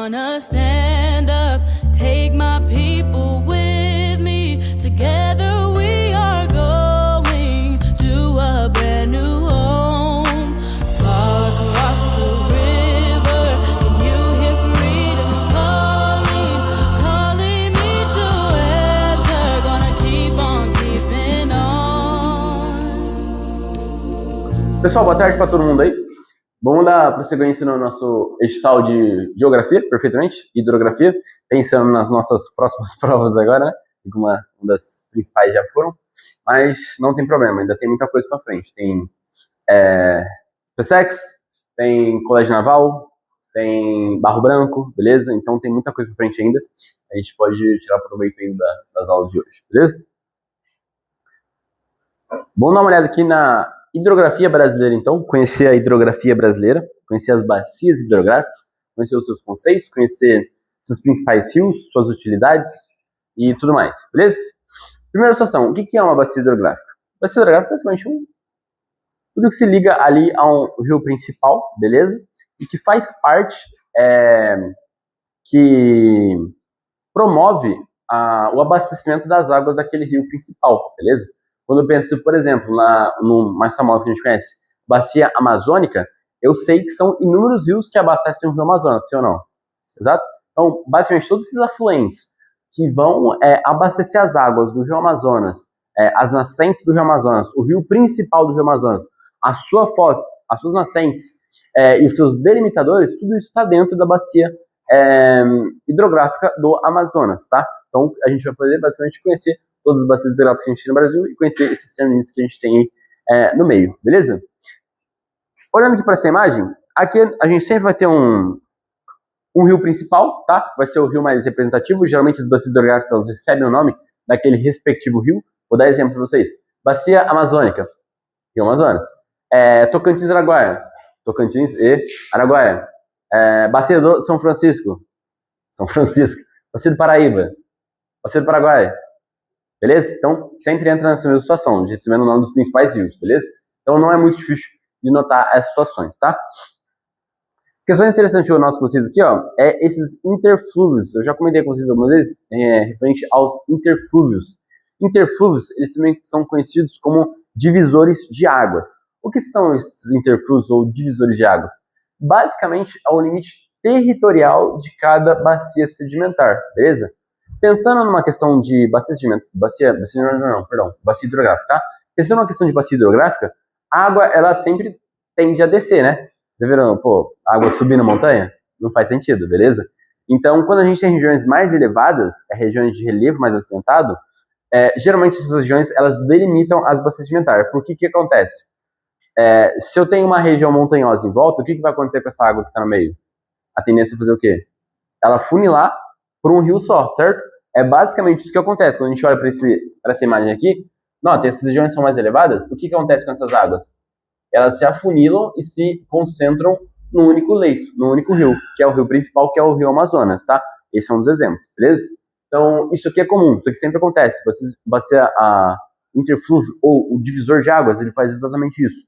gonna stand up, take my people with me. Together we are going to a brand new home. Far across the river, can you hear freedom calling, calling me to answer? Gonna keep on keeping on. Pessoal, boa tarde para todo mundo aí. Vamos dar prosseguência no nosso edital de geografia, perfeitamente, hidrografia, pensando nas nossas próximas provas agora, né? Uma das principais já foram, mas não tem problema, ainda tem muita coisa para frente. Tem SpaceX, tem Colégio Naval, tem Barro Branco, beleza? Então tem muita coisa para frente ainda, a gente pode tirar proveito ainda das aulas de hoje, beleza? Vamos dar uma olhada aqui na hidrografia brasileira, então, conhecer a hidrografia brasileira, conhecer as bacias hidrográficas, conhecer os seus conceitos, conhecer seus principais rios, suas utilidades e tudo mais, beleza? Primeira situação, o que é uma bacia hidrográfica? Bacia hidrográfica é basicamente tudo que se liga ali a um rio principal, beleza? E que faz parte, que promove o abastecimento das águas daquele rio principal, beleza? Quando eu penso, por exemplo, no mais famoso que a gente conhece, bacia amazônica, eu sei que são inúmeros rios que abastecem o rio Amazonas, sim ou não? Exato? Então, basicamente, todos esses afluentes que vão abastecer as águas do rio Amazonas, as nascentes do rio Amazonas, o rio principal do rio Amazonas, a sua foz, as suas nascentes e os seus delimitadores, tudo isso está dentro da bacia hidrográfica do Amazonas, tá? Então, a gente vai poder basicamente conhecer todas as bacias hidrográficas que a gente tem no Brasil e conhecer esses termos que a gente tem aí no meio, beleza? Olhando aqui para essa imagem, aqui a gente sempre vai ter um rio principal, tá? Vai ser o rio mais representativo, geralmente as bacias hidrográficas elas recebem o nome daquele respectivo rio. Vou dar exemplo para vocês. Bacia amazônica, rio Amazonas. Tocantins e Araguaia, Tocantins e Araguaia. Bacia do São Francisco, São Francisco. Bacia do Paraíba, Bacia do Paraguai. Beleza? Então, sempre entra nessa mesma situação, de recebendo o nome dos principais rios, beleza? Então, não é muito difícil de notar essas situações, tá? Questões interessantes que eu noto com vocês aqui, ó, esses interflúvios. Eu já comentei com vocês algumas vezes, referente aos interflúvios. Interflúvios, eles também são conhecidos como divisores de águas. O que são esses interflúvios ou divisores de águas? Basicamente, é o limite territorial de cada bacia sedimentar, beleza? Pensando numa questão de bacia hidrográfica, tá? Pensando numa questão de bacia hidrográfica, a água, ela sempre tende a descer, né? Você viram, a água subir na montanha? Não faz sentido, beleza? Então, quando a gente tem regiões mais elevadas, regiões de relevo mais acidentado, geralmente essas regiões, elas delimitam as bacias sedimentares. Por que acontece? Se eu tenho uma região montanhosa em volta, o que vai acontecer com essa água que está no meio? A tendência é fazer o quê? Ela funilar por um rio só, certo? É basicamente isso que acontece. Quando a gente olha para essa imagem aqui, nota, essas regiões são mais elevadas, o que acontece com essas águas? Elas se afunilam e se concentram num único leito, num único rio, que é o rio principal, que é o rio Amazonas, tá? Esses são os exemplos, beleza? Então, isso aqui é comum, isso aqui sempre acontece. A interflúvio ou o divisor de águas, ele faz exatamente isso.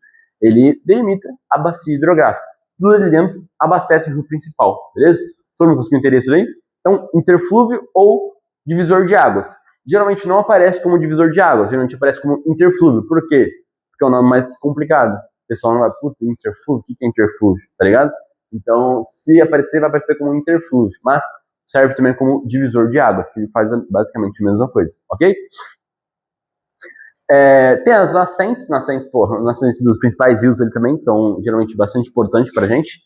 Ele delimita a bacia hidrográfica. Tudo ali dentro abastece o rio principal, beleza? Todo mundo conseguiu entender isso aí? Então, interflúvio ou divisor de águas. Geralmente não aparece como divisor de águas, geralmente aparece como interflúvio. Por quê? Porque é um nome mais complicado. O pessoal não vai, interflúvio? O que é interflúvio? Tá ligado? Então, se aparecer, vai aparecer como interflúvio. Mas serve também como divisor de águas, que faz basicamente a mesma coisa, ok? Tem as nascentes dos principais rios ali também, são geralmente bastante importantes pra gente.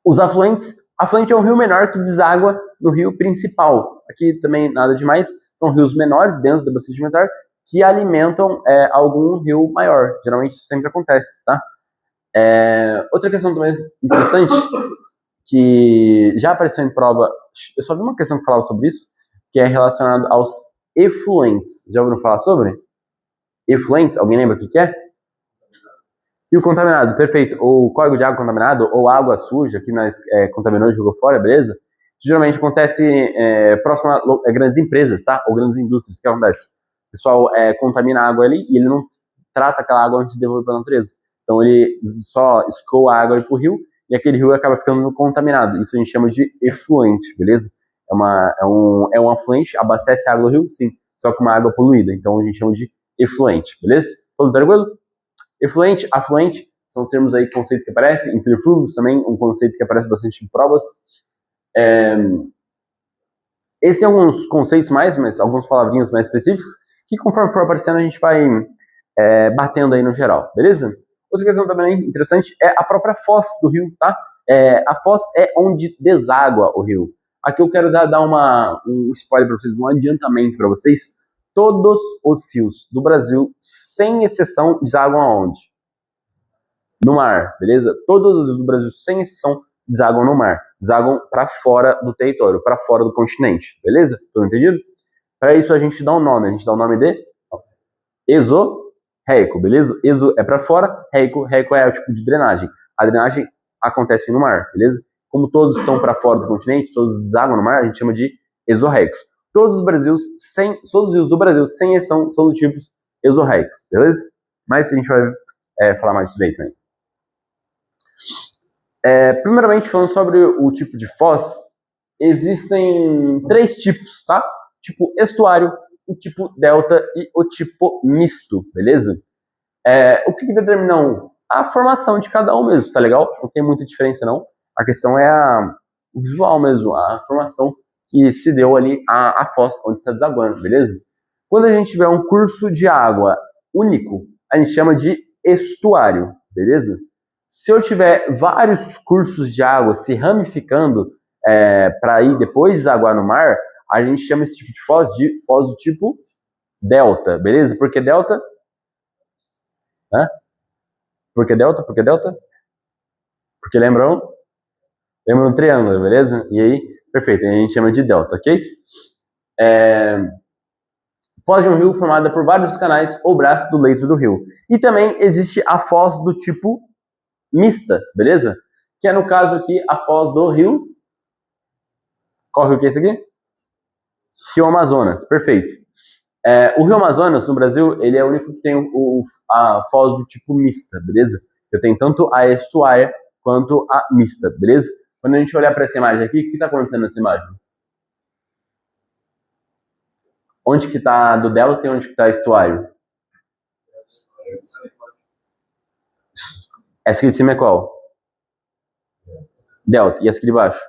Os afluentes. Afluente é um rio menor que deságua no rio principal. Aqui também nada demais, são rios menores dentro da bacia sedimentar que alimentam algum rio maior. Geralmente isso sempre acontece, tá? Outra questão também interessante, que já apareceu em prova, eu só vi uma questão que falava sobre isso, que é relacionada aos efluentes. Já ouviram falar sobre? Efluentes, alguém lembra o que é? Rio contaminado, perfeito. Ou córrego de água contaminado, ou água suja, que nós contaminou e jogou fora, beleza? Isso geralmente acontece próximo a grandes empresas, tá? Ou grandes indústrias. O que acontece? O pessoal contamina a água ali e ele não trata aquela água antes de devolver para a natureza. Então ele só escoa a água para o rio e aquele rio acaba ficando contaminado. Isso a gente chama de efluente, beleza? É um afluente, abastece a água do rio, sim, só que uma água poluída. Então a gente chama de efluente, beleza? Todo tranquilo? Efluente, afluente, são termos aí, conceitos que aparecem. Interfluvios também, um conceito que aparece bastante em provas. Esses são alguns conceitos mas algumas palavrinhas mais específicas, que conforme for aparecendo a gente vai batendo aí no geral, beleza? Outra questão também interessante é a própria foz do rio, tá? A foz é onde deságua o rio. Aqui eu quero dar um spoiler para vocês, um adiantamento para vocês. Todos os rios do Brasil, sem exceção, desaguam aonde? No mar, beleza? Todos os rios do Brasil, sem exceção, desaguam no mar. Desaguam para fora do território, para fora do continente, beleza? Tudo entendido? Para isso a gente dá um nome, a gente dá o nome de exorreico, beleza? Exo é para fora, reico é o tipo de drenagem. A drenagem acontece no mar, beleza? Como todos são para fora do continente, todos desaguam no mar, a gente chama de exorreicos. Todos os rios do Brasil, sem exceção, são do tipo exorreicos, beleza? Mas a gente vai falar mais disso aí também. Primeiramente, falando sobre o tipo de foz, existem 3 tipos, tá? Tipo estuário, o tipo delta e o tipo misto, beleza? O que determina um? A formação de cada um mesmo, tá legal? Não tem muita diferença não. A questão é o visual mesmo, a formação que se deu ali a foz onde está desaguando, beleza? Quando a gente tiver um curso de água único, a gente chama de estuário, beleza? Se eu tiver vários cursos de água se ramificando para ir depois desaguar no mar, a gente chama esse tipo de foz do tipo delta, beleza? Por que delta? Por que delta? Por que delta? Porque lembram um triângulo, beleza? E aí, perfeito, a gente chama de delta, ok? Foz de um rio formada por vários canais ou braços do leito do rio. E também existe a foz do tipo mista, beleza? Que é no caso aqui a foz do rio. Qual rio que é esse aqui? Rio Amazonas, perfeito. O Rio Amazonas, no Brasil, ele é o único que tem a foz do tipo mista, beleza? Eu tenho tanto a estuária quanto a mista, beleza? Quando a gente olhar para essa imagem aqui, o que está acontecendo nessa imagem? Onde que está do delta e onde que está estuário? Essa aqui de cima é qual? Delta. E essa aqui de baixo?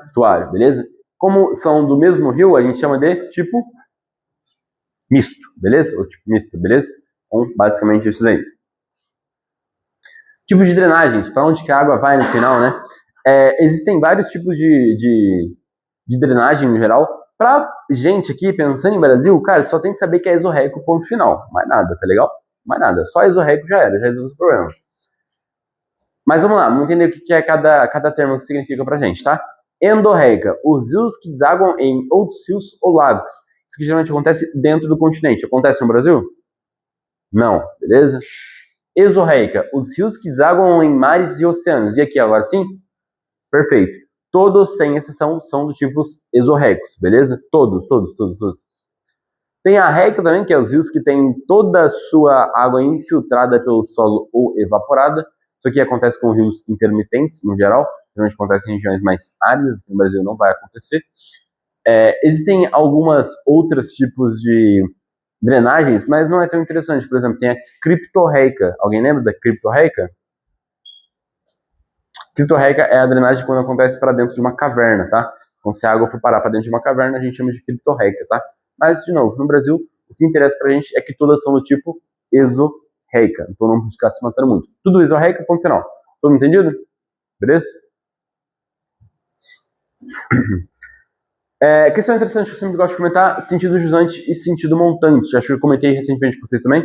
Estuário, beleza? Como são do mesmo rio, a gente chama de tipo misto, beleza? Ou tipo misto, beleza? Então, basicamente isso daí. Tipo de drenagens, para onde que a água vai no final, né? Existem vários tipos de drenagem no geral. Pra gente aqui, pensando em Brasil, cara, só tem que saber que é exorreico, ponto final. Mais nada, tá legal? Mais nada. Só exorreico já resolve o problema. Mas vamos lá, vamos entender o que é cada termo que significa pra gente, tá? Endorreica, os rios que desaguam em outros rios ou lagos. Isso que geralmente acontece dentro do continente. Acontece no Brasil? Não, beleza? Exorreica, os rios que desaguam em mares e oceanos. E aqui agora sim? Perfeito. Todos, sem exceção, são do tipo exorreicos, beleza? Todos. Tem a reica também, que é os rios que têm toda a sua água infiltrada pelo solo ou evaporada. Isso aqui acontece com rios intermitentes, no geral. Geralmente acontece em regiões mais áridas, que no Brasil não vai acontecer. Existem algumas outros tipos de drenagens, mas não é tão interessante. Por exemplo, tem a criptorreica. Alguém lembra da criptorreica? Criptorreica é a drenagem quando acontece para dentro de uma caverna, tá? Então, se a água for parar para dentro de uma caverna, a gente chama de criptorreica, tá? Mas, de novo, no Brasil, o que interessa pra gente é que todas são do tipo exorreica. Então, não buscar se matando muito. Tudo exorreica, ponto final. Todo mundo entendido? Beleza? Questão interessante que eu sempre gosto de comentar: sentido jusante e sentido montante. Acho que eu comentei recentemente com vocês também.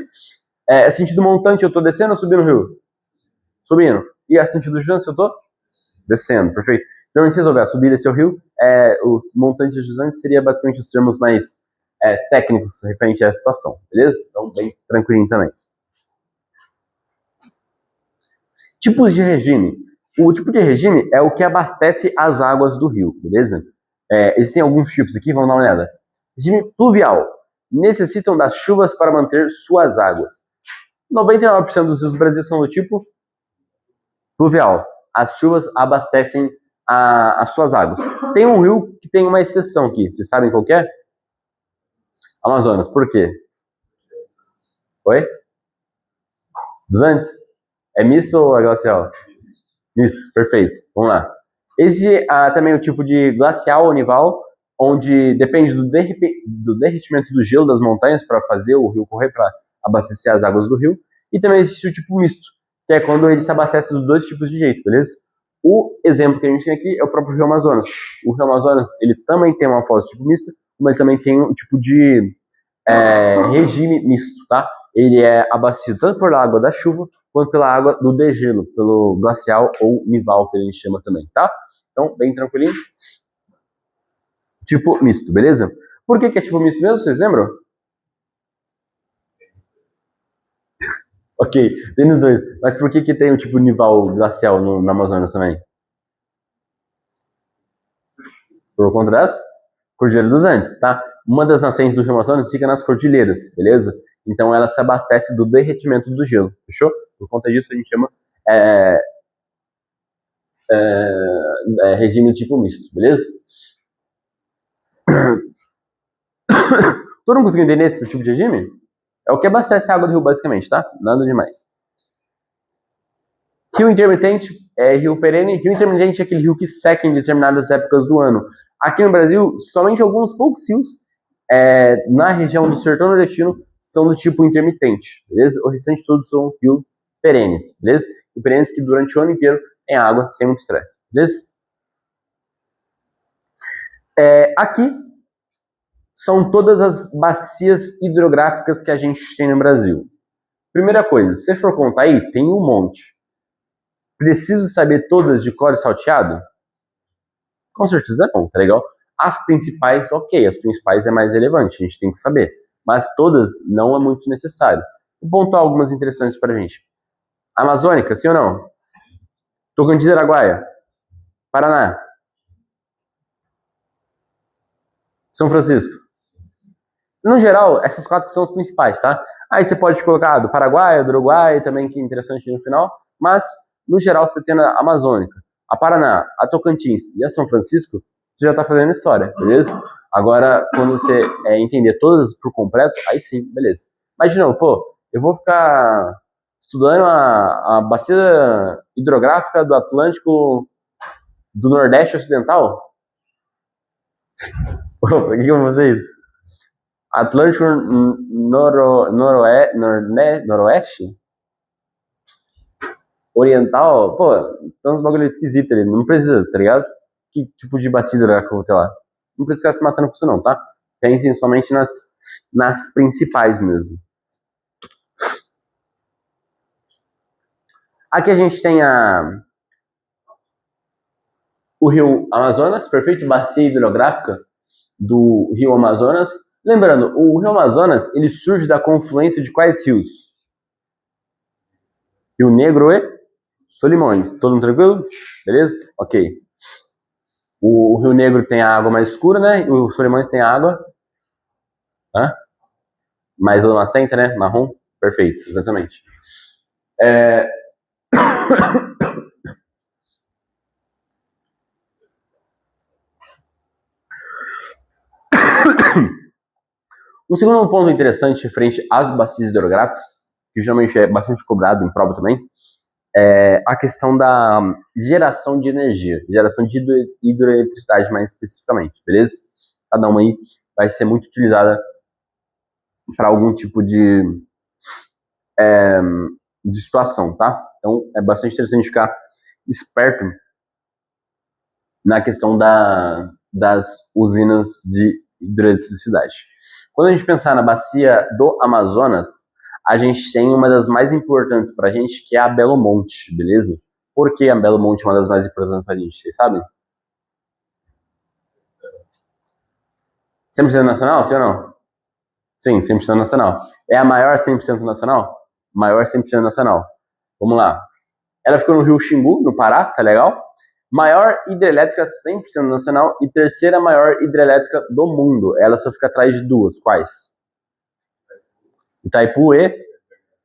Sentido montante, eu tô descendo ou subindo o rio? Subindo. E a sentido jusante, eu tô descendo, perfeito. Geralmente, se resolver a subir e descer o rio, os montantes e jusantes seria basicamente os termos mais técnicos referente à situação, beleza? Então, bem tranquilinho também. Tipos de regime. O tipo de regime é o que abastece as águas do rio, beleza? Existem alguns tipos aqui, vamos dar uma olhada. Regime pluvial. Necessitam das chuvas para manter suas águas. 99% dos rios do Brasil são do tipo pluvial. as chuvas abastecem as suas águas. Tem um rio que tem uma exceção aqui. Vocês sabem qual que é? Amazonas. Por quê? Oi? Dos Andes? É misto ou é glacial? Misto, perfeito. Vamos lá. Existe também o tipo de glacial ou nival, onde depende do derretimento do gelo das montanhas para fazer o rio correr, para abastecer as águas do rio. E também existe o tipo misto, que é quando ele se abastece dos dois tipos de jeito, beleza? O exemplo que a gente tem aqui é o próprio Rio Amazonas. O Rio Amazonas, ele também tem uma foz tipo mista, mas também tem um tipo de regime misto, tá? Ele é abastecido tanto pela água da chuva, quanto pela água do degelo, pelo glacial ou nival, que a gente chama também, tá? Então, bem tranquilinho. Tipo misto, beleza? Por que é tipo misto mesmo, vocês lembram? Ok, tem nos dois. Mas por que tem o tipo nival glacial no Amazonas também? Por conta das Cordilheiras dos Andes, tá? Uma das nascentes do Rio Amazonas fica nas cordilheiras, beleza? Então ela se abastece do derretimento do gelo, fechou? Por conta disso a gente chama regime tipo misto, beleza? Todo mundo conseguiu entender esse tipo de regime? É o que abastece a água do rio, basicamente, tá? Nada demais. Rio intermitente é rio perene. Rio intermitente é aquele rio que seca em determinadas épocas do ano. Aqui no Brasil, somente alguns poucos rios na região do sertão nordestino são do tipo intermitente, beleza? O restante todos são rios perenes, beleza? E perenes que durante o ano inteiro tem água sem muito estresse, beleza? Aqui são todas as bacias hidrográficas que a gente tem no Brasil. Primeira coisa, se for contar aí, tem um monte. Preciso saber todas de cor e salteado? Com certeza não, tá legal? As principais, ok, as principais é mais relevante, a gente tem que saber. Mas todas não é muito necessário. Vou pontuar algumas interessantes pra gente. Amazônica, sim ou não? Tocantins e Araguaia? Paraná? São Francisco? No geral, essas quatro são as principais, tá? Aí você pode colocar do Paraguai, do Uruguai, também, que é interessante no final. Mas, no geral, você tem a Amazônica, a Paraná, a Tocantins e a São Francisco, você já tá fazendo história, beleza? Agora, quando você entender todas por completo, aí sim, beleza. Imagina, pô, eu vou ficar estudando a bacia hidrográfica do Atlântico do Nordeste Ocidental? Pra que eu vou fazer isso? Atlântico Noroeste? Oriental? Pô, tem uns bagulho esquisito ali. Não precisa, tá ligado? Que tipo de bacia hidrográfica eu vou ter lá? Não precisa ficar se matando com isso não, tá? Pensem somente nas principais mesmo. Aqui a gente tem o rio Amazonas, perfeito? Bacia hidrográfica do rio Amazonas. Lembrando, o rio Amazonas, ele surge da confluência de quais rios? Rio Negro e Solimões. Todo mundo tranquilo? Beleza? Ok. O Rio Negro tem a água mais escura, né? E o Solimões tem a água mais lamacenta, né? Marrom. Perfeito, exatamente. Um segundo ponto interessante referente às bacias hidrográficas, que geralmente é bastante cobrado em prova também, é a questão da geração de energia, geração de hidroeletricidade mais especificamente, beleza? Cada uma aí vai ser muito utilizada para algum tipo de situação, tá? Então é bastante interessante ficar esperto na questão das usinas de hidroeletricidade. Quando a gente pensar na bacia do Amazonas, a gente tem uma das mais importantes pra gente, que é a Belo Monte, beleza? Por que a Belo Monte é uma das mais importantes pra gente? Vocês sabem? 100% nacional, sim ou não? Sim, 100% nacional. É a maior 100% nacional? Maior 100% nacional. Vamos lá. Ela ficou no Rio Xingu, no Pará, tá legal? Maior hidrelétrica 100% nacional e terceira maior hidrelétrica do mundo. Ela só fica atrás de duas. Quais? Itaipu e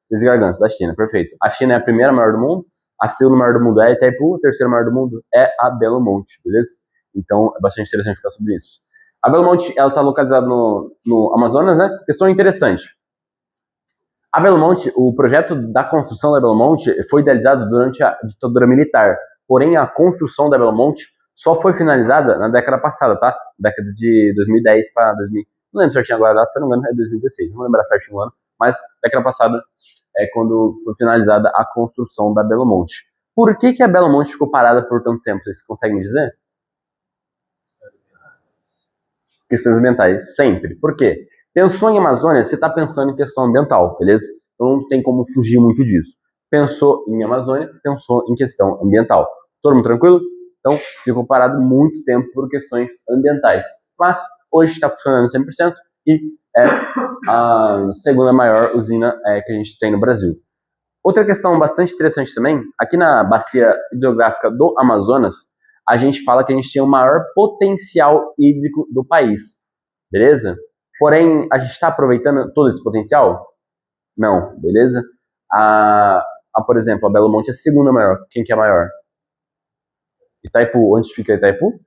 Três Gargantas, da China, perfeito. A China é a primeira maior do mundo, A segunda maior do mundo é Itaipu, a terceira maior do mundo é a Belo Monte, beleza? Então é bastante interessante ficar sobre isso. A Belo Monte, ela está localizada no Amazonas, né? Questão interessante. A Belo Monte, o projeto da construção da Belo Monte foi idealizado durante a ditadura militar. Porém, a construção da Belo Monte só foi finalizada na década passada, tá? Década de 2010 para 2000. Não lembro certinho agora, se não me engano, é 2016. Não vou lembrar certinho o ano, mas década passada é quando foi finalizada a construção da Belo Monte. Por que a Belo Monte ficou parada por tanto tempo? Vocês conseguem me dizer? Questões ambientais, sempre. Por quê? Pensou em Amazônia, você está pensando em questão ambiental, beleza? Então não tem como fugir muito disso. Pensou em Amazônia, pensou em questão ambiental. Todo mundo tranquilo? Então ficou parado muito tempo por questões ambientais. Mas hoje está funcionando 100% e é a segunda maior usina que a gente tem no Brasil. Outra questão bastante interessante também, aqui na bacia hidrográfica do Amazonas, a gente fala que a gente tem o maior potencial hídrico do país, beleza? Porém, a gente está aproveitando todo esse potencial? Não, beleza? Por exemplo, a Belo Monte é a segunda maior. Quem que é a maior? Itaipu. Onde fica Itaipu?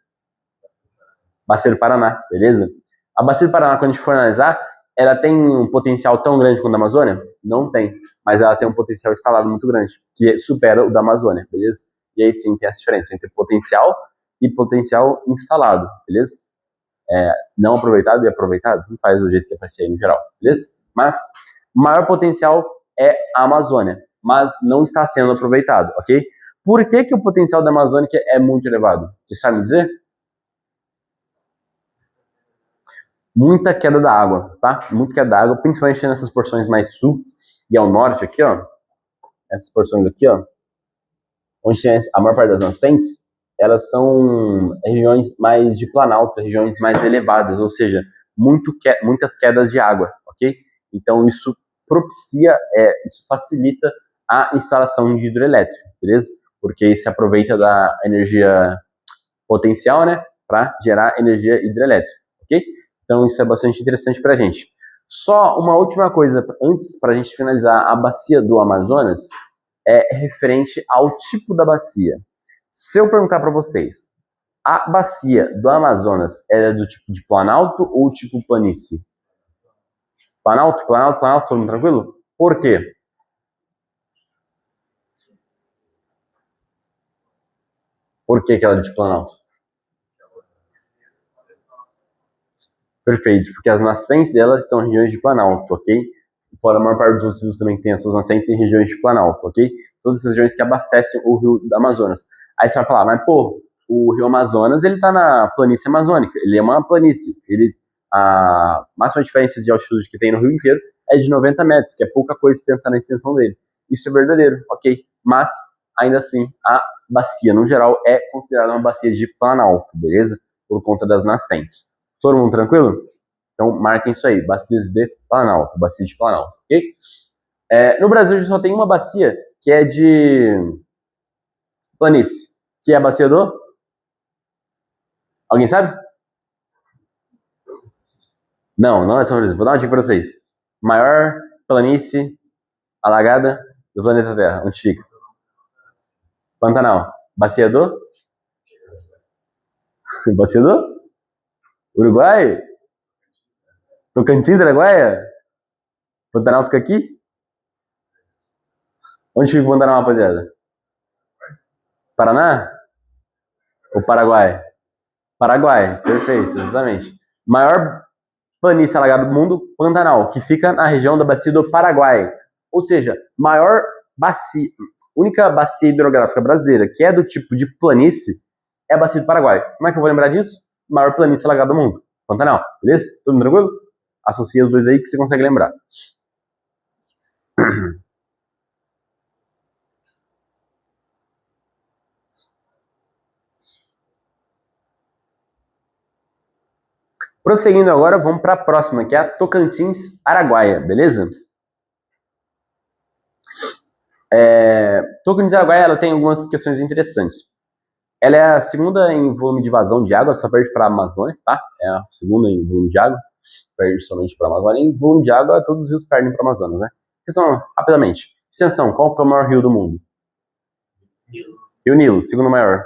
Bacia do Paraná, beleza? A Bacia do Paraná, quando a gente for analisar, ela tem um potencial tão grande quanto a da Amazônia? Não tem, mas ela tem um potencial instalado muito grande, que supera o da Amazônia, beleza? E aí sim tem essa diferença entre potencial e potencial instalado, beleza? Não aproveitado e aproveitado, não faz do jeito que aparece aí no geral, beleza? Mas o maior potencial é a Amazônia, mas não está sendo aproveitado, ok? Por que o potencial da Amazônia é muito elevado? Você sabe me dizer? Muita queda da água, tá? Muita queda da água, principalmente nessas porções mais sul e ao norte aqui, ó. Essas porções aqui, ó, onde tem a maior parte das nascentes, elas são regiões mais de planalto, regiões mais elevadas, ou seja, muitas quedas de água, ok? Então isso propicia, isso facilita a instalação de hidrelétrica, beleza? Porque se aproveita da energia potencial, né, para gerar energia hidrelétrica, ok? Então isso é bastante interessante para a gente. Só uma última coisa, antes para a gente finalizar, a bacia do Amazonas é referente ao tipo da bacia. Se eu perguntar para vocês, a bacia do Amazonas é do tipo de planalto ou tipo planície? Planalto, todo mundo tranquilo? Por quê? Por que ela é de planalto? Perfeito, porque as nascentes delas estão em regiões de planalto, ok? Fora a maior parte dos rios também tem as suas nascentes em regiões de planalto, ok? Todas essas regiões que abastecem o rio do Amazonas. Aí você vai falar, mas pô, o rio Amazonas, ele tá na planície amazônica, ele é uma planície, a máxima diferença de altitude que tem no rio inteiro é de 90 metros, que é pouca coisa pensar na extensão dele. Isso é verdadeiro, ok? Mas, ainda assim, a bacia, no geral, é considerada uma bacia de planalto, beleza? Por conta das nascentes. Todo mundo tranquilo? Então, marquem isso aí, bacias de planalto, bacia de planalto, ok? No Brasil, só tem uma bacia que é de planície, que é a bacia do... Alguém sabe? Não é São Francisco. Vou dar uma dica para vocês. Maior planície alagada do planeta Terra. Onde fica? Pantanal. Bacia do? Bacia do? Uruguai? Tocantins, Araguaia? Pantanal fica aqui? Onde fica o Pantanal, rapaziada? Paraná? Ou Paraguai? Paraguai, perfeito, exatamente. Maior planície alagada do mundo, Pantanal, que fica na região da bacia do Paraguai. Ou seja, maior bacia, única bacia hidrográfica brasileira que é do tipo de planície é a bacia do Paraguai. Como é que eu vou lembrar disso? Maior planície alagada do mundo, Pantanal, beleza? Tudo tranquilo? Associa os dois aí que você consegue lembrar. Prosseguindo agora, vamos para a próxima, que é a Tocantins Araguaia, beleza? Tocantins Araguaia, ela tem algumas questões interessantes. Ela é a segunda em volume de vazão de água, só perde para a Amazônia, tá? É a segunda em volume de água, perde somente para a Amazônia. Em volume de água, todos os rios perdem para a Amazônia, né? Questão, rapidamente. Extensão, qual que é o maior rio do mundo? Rio Nilo, segundo maior.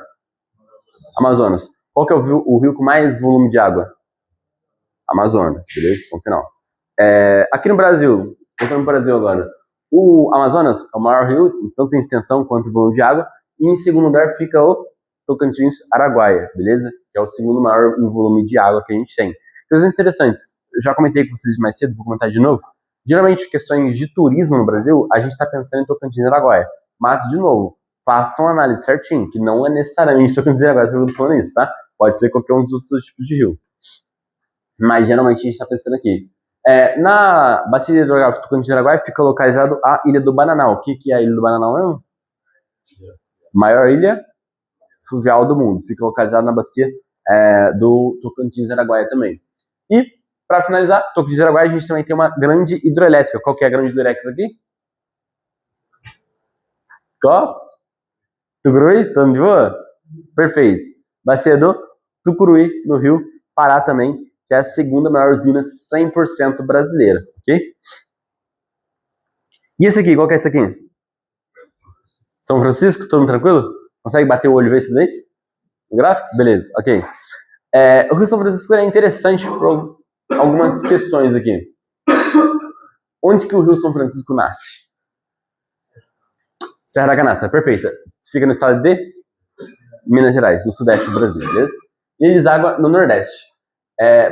Amazonas. Qual que é o rio com mais volume de água? Amazonas, beleza? Ponto final. Aqui no Brasil, voltando no Brasil agora, o Amazonas é o maior rio, tanto tem extensão quanto volume de água, e em segundo lugar fica o Tocantins Araguaia, beleza? Que é o segundo maior em volume de água que a gente tem. Coisas interessantes, eu já comentei com vocês mais cedo, vou comentar de novo. Geralmente, questões de turismo no Brasil, a gente está pensando em Tocantins Araguaia, mas, de novo, façam a análise certinho, que não é necessariamente Tocantins Araguaia que eu estou falando isso, tá? Pode ser qualquer um dos outros tipos de rio. Mas geralmente a gente está pensando aqui. Na bacia hidrográfica do Tocantins Araguaia fica localizado a Ilha do Bananal. O que é a Ilha do Bananal mesmo? Maior ilha fluvial do mundo. Fica localizado na bacia do Tocantins Araguaia também. E, para finalizar, Tocantins Araguaia a gente também tem uma grande hidrelétrica. Qual que é a grande hidrelétrica aqui? Qual? Tucuruí? Estamos de boa? Perfeito. Bacia do Tucuruí, no Rio Pará também, que é a segunda maior usina 100% brasileira, ok? E esse aqui, qual que é esse aqui? São Francisco, todo mundo tranquilo? Consegue bater o olho e ver isso daí? O gráfico? Beleza, ok. O Rio São Francisco é interessante por algumas questões aqui. Onde que o Rio São Francisco nasce? Serra da Canastra, perfeita. Fica no estado de Minas Gerais, no sudeste do Brasil, beleza? E ele deságua no nordeste.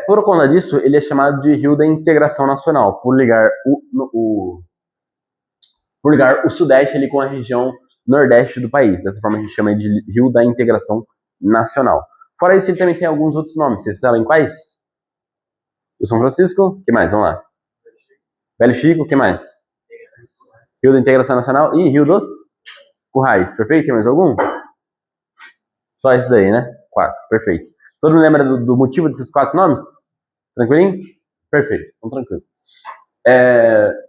Por conta disso, ele é chamado de Rio da Integração Nacional, por ligar o sudeste ali com a região nordeste do país. Dessa forma a gente chama de Rio da Integração Nacional. Fora isso, ele também tem alguns outros nomes. Vocês sabem quais? O São Francisco, o que mais? Vamos lá. Velho Chico, o que mais? Rio da Integração Nacional e Rio dos Currais. Perfeito? Tem mais algum? Só esses aí, né? 4. Perfeito. Todo mundo lembra do motivo desses 4 nomes? Tranquilinho? Perfeito. Então, tranquilo.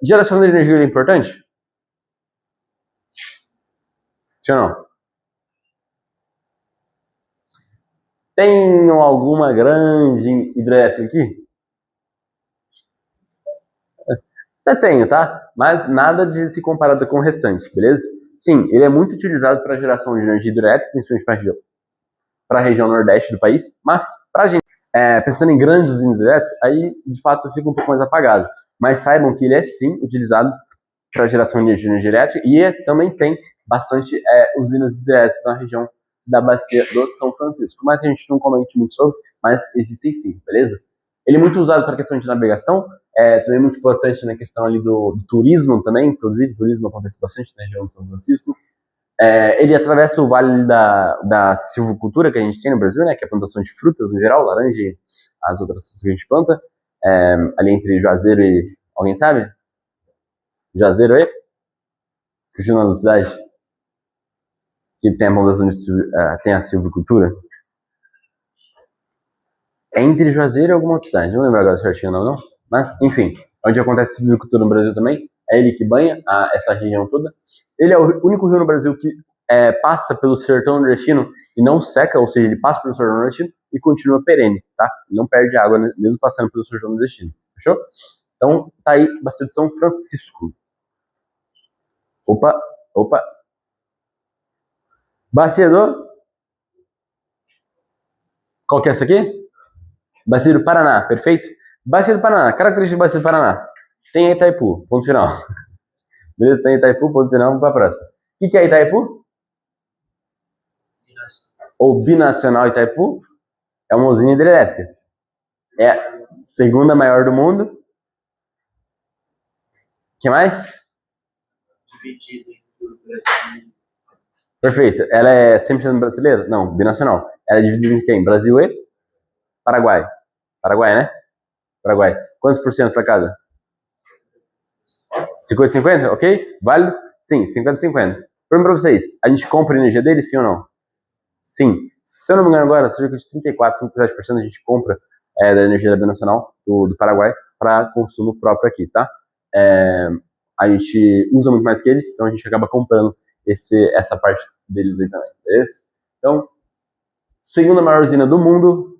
Geração de energia é importante? Sim ou não? Tem alguma grande hidrelétrica aqui? Até tenho, tá? Mas nada de se comparado com o restante, beleza? Sim, ele é muito utilizado para geração de energia hidrelétrica, principalmente para a região nordeste do país, mas para a gente, pensando em grandes usinas hidrelétricas, aí de fato fica um pouco mais apagado. Mas saibam que ele é sim utilizado para geração de energia elétrica e também tem bastante usinas hidrelétricas na região da bacia do São Francisco. Mas a gente não comente muito sobre, mas existem sim, beleza? Ele é muito usado para questão de navegação, também muito importante na questão ali do turismo também, inclusive o turismo acontece bastante na região do São Francisco. Ele atravessa o vale da silvicultura que a gente tem no Brasil, né, que é a plantação de frutas no geral, laranja e as outras frutas que a gente planta, ali entre Juazeiro e... Alguém sabe? Juazeiro e... Esqueci o nome da cidade. Que tem a plantação tem a silvicultura. É entre Juazeiro e alguma outra cidade, não lembro agora certinho o nome não. Mas, enfim, onde acontece silvicultura no Brasil também, é ele que banha essa região toda. Ele é o único rio no Brasil que passa pelo sertão nordestino e não seca, ou seja, ele passa pelo sertão nordestino e continua perene, tá? Ele não perde água, né, mesmo passando pelo sertão nordestino, fechou? Então, tá aí, bacia de São Francisco. Opa. Bacia do... Qual que é essa aqui? Bacia do Paraná, perfeito? Bacia do Paraná, característica da Bacia do Paraná. Tem Itaipu, ponto final. Beleza? Tem Itaipu, ponto final, vamos para a próxima. O que é Itaipu? Ou Binacional Itaipu? É uma usina hidrelétrica. É a segunda maior do mundo. O que mais? Dividido entre o Brasil. Perfeito. Ela é 100% brasileira? Não, binacional. Ela é dividida em quem? Brasil e Paraguai. Paraguai, né? Paraguai. Quantos por cento para cada? 50-50, ok? Válido? Sim, 50-50. Pergunto para vocês, a gente compra a energia dele, sim ou não? Sim. Se eu não me engano agora, cerca de 34-37% a gente compra da energia da binacional do Paraguai para consumo próprio aqui, tá? A gente usa muito mais que eles, então a gente acaba comprando essa parte deles aí também, beleza? Então, segunda maior usina do mundo,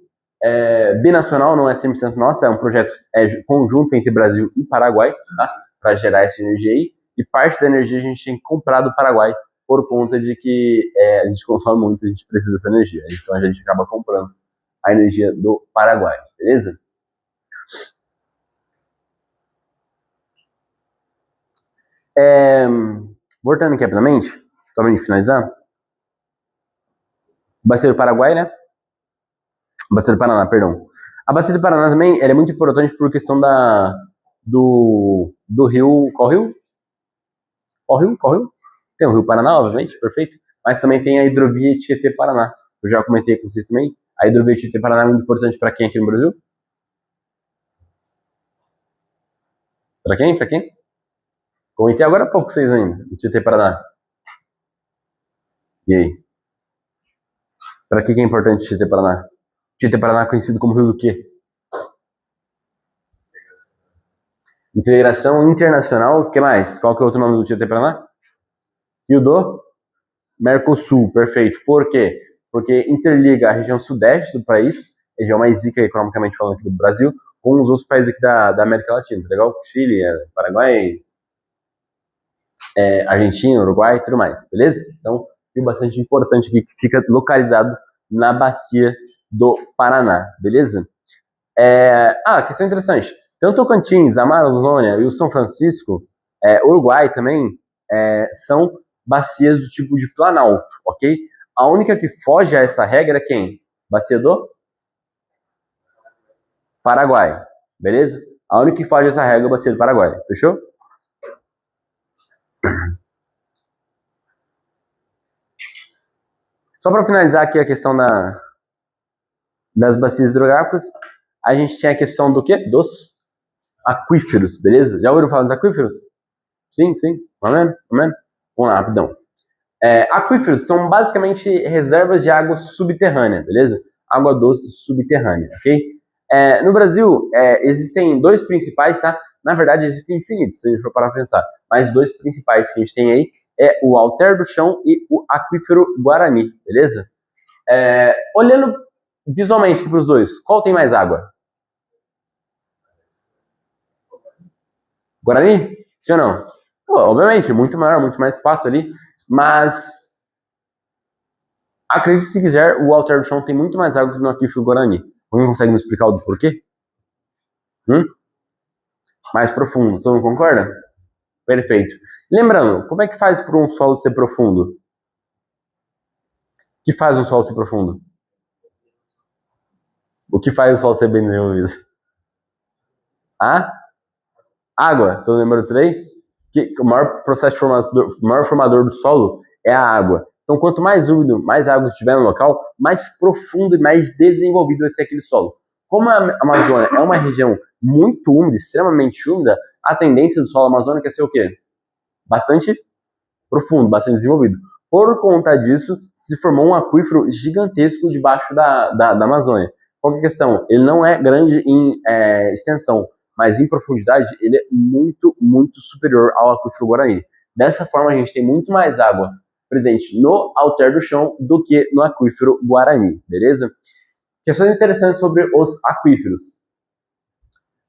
binacional, não é 100% nossa, é um projeto conjunto entre Brasil e Paraguai, tá? Para gerar essa energia aí, e parte da energia a gente tem que comprar do Paraguai por conta de que a gente consome muito, a gente precisa dessa energia. Então a gente acaba comprando a energia do Paraguai, beleza? Voltando aqui rapidamente, só pra gente finalizar. Bacia do Paraguai, né? Bacia do Paraná, perdão. A Bacia do Paraná também ela é muito importante por questão do rio. Qual rio? Qual rio? Qual rio? Tem o Rio Paraná, obviamente, perfeito. Mas também tem a hidrovia Tietê-Paraná. Eu já comentei com vocês também. A hidrovia Tietê-Paraná é muito importante para quem aqui no Brasil? Para quem? Para quem? Comentei agora há pouco vocês ainda, o Tietê-Paraná. E aí? Para que é importante o Tietê-Paraná? Tietê-Paraná é conhecido como rio do quê? Integração internacional, o que mais? Qual que é o outro nome do Tietê-Paraná? Rio do Mercosul, perfeito. Por quê? Porque interliga a região sudeste do país, região mais rica economicamente falando aqui do Brasil, com os outros países aqui da América Latina, tá legal? Chile, Paraguai, Argentina, Uruguai e tudo mais, beleza? Então, rio bastante importante aqui que fica localizado na bacia do Paraná, beleza? Questão interessante. Tanto o Tocantins, a Amazônia e o São Francisco, Uruguai também, são bacias do tipo de planalto, ok? A única que foge a essa regra é quem? Bacia do Paraguai, beleza? A única que foge a essa regra é a bacia do Paraguai, fechou? Só para finalizar aqui a questão das bacias hidrográficas, a gente tem a questão do quê? Dos aquíferos, beleza? Já ouviram falar dos aquíferos? Sim, sim. Vamos lá, rapidão. Aquíferos são basicamente reservas de água subterrânea, beleza? Água doce subterrânea, ok? No Brasil, existem dois principais, tá? Na verdade, existem infinitos, se a gente for parar pra pensar. Mas dois principais que a gente tem aí é o Alter do Chão e o Aquífero Guarani, beleza? Olhando visualmente aqui para os dois, qual tem mais água? Guarani? Sim ou não? Pô, obviamente, muito maior, muito mais espaço ali, mas acredite se quiser, o Alter do Chão tem muito mais água que no Aquífero Guarani. Alguém consegue me explicar o do porquê? Mais profundo, todo mundo concorda? Perfeito. Lembrando, como é que faz para um solo ser profundo? O que faz um solo ser profundo? O que faz o solo ser bem desenvolvido? Água. Todo mundo lembra disso daí? Que o maior processo formador, o maior formador do solo é a água. Então, quanto mais úmido, mais água estiver no local, mais profundo e mais desenvolvido vai ser aquele solo. Como a Amazônia é uma região muito úmida, extremamente úmida, a tendência do solo amazônico é ser o quê? Bastante profundo, bastante desenvolvido. Por conta disso, se formou um aquífero gigantesco debaixo da Amazônia. Qual que é a questão? Ele não é grande em extensão, mas em profundidade ele é muito, muito superior ao Aquífero Guarani. Dessa forma, a gente tem muito mais água presente no Alter do Chão do que no Aquífero Guarani, beleza? Questões interessantes sobre os aquíferos.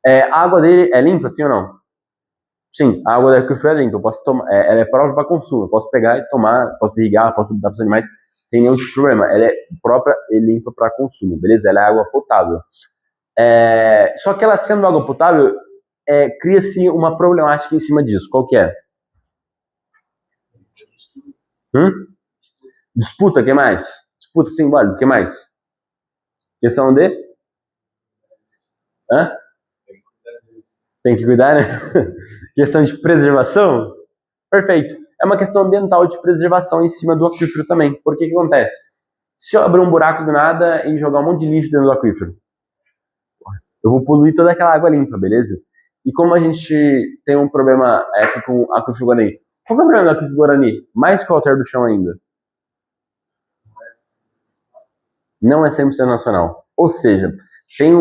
A água dele é limpa, sim ou não? Sim, a água do aquífero é limpa. Eu posso tomar, ela é própria para consumo. Eu posso pegar e tomar, posso irrigar, posso dar para os animais sem nenhum tipo de problema. Ela é própria e limpa para consumo, beleza? Ela é água potável. Só que ela sendo água potável, cria-se uma problemática em cima disso. Qual que é? Disputa, o que mais? Disputa simbólica, o que mais? Questão de? Tem que cuidar, né? Questão de preservação? Perfeito. É uma questão ambiental de preservação em cima do aquífero também. Por que acontece? Se eu abrir um buraco do nada e jogar um monte de lixo dentro do aquífero, eu vou poluir toda aquela água limpa, beleza? E como a gente tem um problema aqui com o Aquífero Guarani, qual é o problema do Aquífero Guarani? Mais que o Alter do Chão ainda. Não é 100% nacional. Ou seja, tem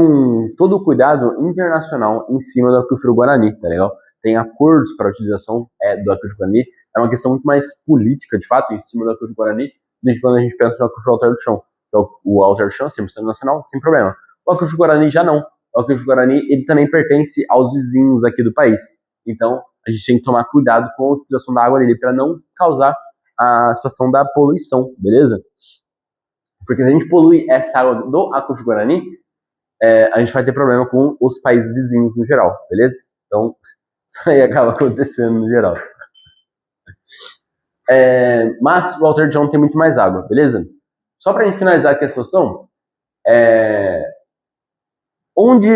todo o cuidado internacional em cima do Aquífero Guarani, tá legal? Tem acordos para a utilização do Aquífero Guarani. É uma questão muito mais política, de fato, em cima do Aquífero Guarani, do que quando a gente pensa no Aquífero Alter do Chão. Então, o Alter do Chão é 100% nacional, sem problema. O Aquífero Guarani já não. O Aquífero Guarani, ele também pertence aos vizinhos aqui do país. Então, a gente tem que tomar cuidado com a utilização da água dele para não causar a situação da poluição, beleza? Porque se a gente polui essa água do Aquífero Guarani, a gente vai ter problema com os países vizinhos no geral, beleza? Então, isso aí acaba acontecendo no geral. Mas o Walter John tem muito mais água, beleza? Só pra gente finalizar aqui a situação, onde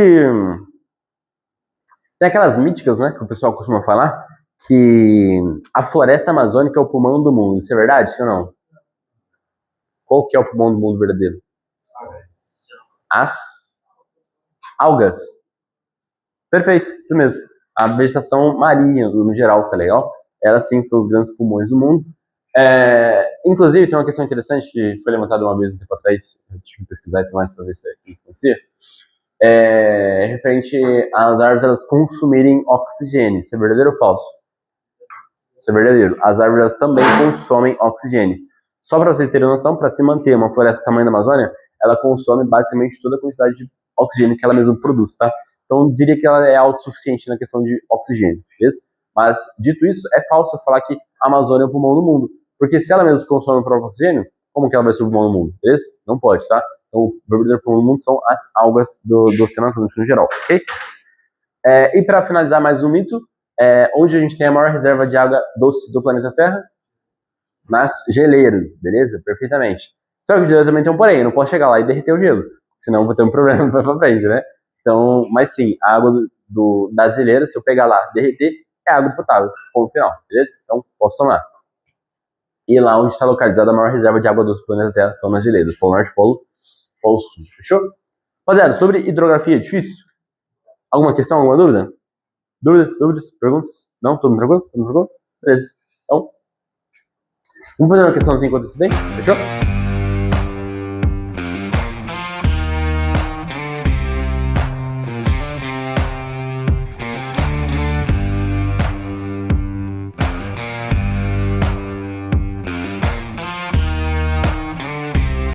tem aquelas míticas, né, que o pessoal costuma falar, que a floresta amazônica é o pulmão do mundo. Isso é verdade, sim ou não? Qual que é o pulmão do mundo verdadeiro? As algas. Perfeito, isso mesmo. A vegetação marinha, no geral, tá legal? Elas sim são os grandes pulmões do mundo. Inclusive, tem uma questão interessante que foi levantada uma vez um tempo atrás, eu tive que pesquisar e tudo mais para ver se acontecia. Referente às árvores elas consumirem oxigênio. Isso é verdadeiro ou falso? Isso é verdadeiro. As árvores elas também consomem oxigênio. Só para vocês terem noção, para se manter uma floresta do tamanho da Amazônia, ela consome basicamente toda a quantidade de oxigênio que ela mesma produz, tá? Então, eu diria que ela é autossuficiente na questão de oxigênio, beleza? Mas, dito isso, é falso falar que a Amazônia é o pulmão do mundo. Porque se ela mesma consome o próprio oxigênio, como que ela vai ser o pulmão do mundo, beleza? Não pode, tá? Então, o verdadeiro pulmão do mundo são as algas do Oceano Atlântico no geral, ok? E para finalizar mais um mito, onde a gente tem a maior reserva de água doce do planeta Terra? Nas geleiras, beleza? Perfeitamente. Só que o gelo também tem um porém, eu não posso chegar lá e derreter o gelo, senão eu vou ter um problema pra frente, né? Então, mas sim, a água das geleiras, se eu pegar lá, derreter, é água potável, ponto final, beleza? Então, posso tomar. E lá onde está localizada a maior reserva de água doce do planeta Terra são nas geleiras, Polo Norte, Polo Sul, fechou? Rapaziada, sobre hidrografia, difícil? Alguma questão, alguma dúvida? Dúvidas, perguntas? Não? Todo mundo tranquilo? Beleza. Então, vamos fazer uma questãozinha enquanto isso tem? Fechou?